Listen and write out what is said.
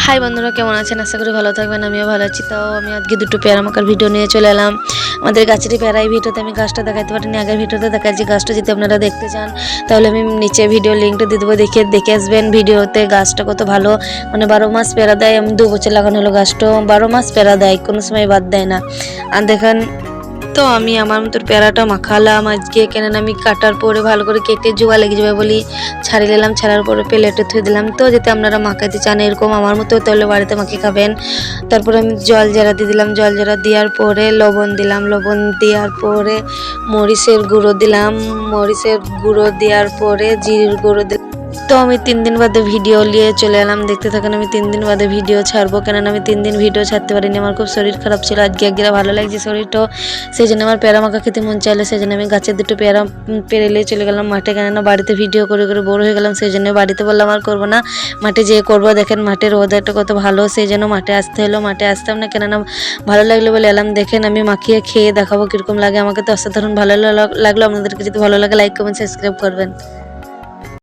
High বন্ধুরা, কেমন আছেন? আশা করি ভালো থাকবেন। আমিও ভালো আছি। তাও আমি আজকে দুটো পেয়ারা মাখার ভিডিও নিয়ে চলে এলাম। আমাদের গাছেরই পেয়ারা। এই ভিডিওতে আমি গাছটা দেখাতে পারিনি, আগের ভিডিওতে দেখাচ্ছি গাছটা। যদি আপনারা দেখতে চান তাহলে আমি নিচে ভিডিও লিঙ্কটা দিয়ে দেবো, দেখে আসবেন। ভিডিওতে গাছটা কত ভালো, মানে 12 মাস পেয়ারা দেয়। আমি 2 বছর লাগানো হলো গাছটা, 12 মাস পেয়ারা দেয়, কোনো সময় বাদ দেয় না। আর দেখেন তো আমি আমার মতো পেয়ারাটা মাখালাম আজকে, কেননা আমি কাটার পরে ভালো করে কেটে জোয়া লেগে যাবে বলি ছাড়িয়ে নিলাম। ছাড়ার পরে প্লেটে থুয়ে দিলাম। তো যদি আপনারা মাখাতে চান এরকম আমার মতো, তাহলে বাড়িতে মাখিয়ে খাবেন। তারপরে আমি জল জারা দিয়ে দিলাম। জল জারা দেওয়ার পরে লবণ দিলাম। লবণ দেওয়ার পরে মরিচের গুঁড়ো দিলাম। মরিচের গুঁড়ো দেওয়ার পরে জিরের গুঁড়ো দিলাম। তো আমি 3 দিন বাদে ভিডিও নিয়ে চলে এলাম। দেখতে থাকেন। আমি 3 দিন বাদে ভিডিও ছাড়বো, কেননা আমি 3 দিন ভিডিও ছাড়তে পারিনি। আমার খুব শরীর খারাপ ছিল। আজকে একদিন ভালো লাগছে শরীরটা, সেই জন্য আমার পেয়ারা মাখা খেতে মন চাইলো। সেই জন্য আমি গাছের দুটো পেয়ারা পেরে নিয়ে চলে গেলাম মাঠে, কেননা বাড়িতে ভিডিও করে করে বোর হয়ে গেলাম। সেই জন্য বাড়িতে বললাম আর করবো না, মাঠে যেয়ে করবো। দেখেন মাঠের ওয়েদারটা কত ভালো, সেই জন্য মাঠে আসতে হলো। মাঠে আসতাম না, কেননা ভালো লাগলো বলে এলাম। দেখেন আমি মাখিয়ে খেয়ে দেখাবো কীরকম লাগে। আমাকে তো অসাধারণ ভালো লাগলো। আপনাদেরকে যদি ভালো লাগে লাইক কমেন্ট সাবস্ক্রাইব করবেন।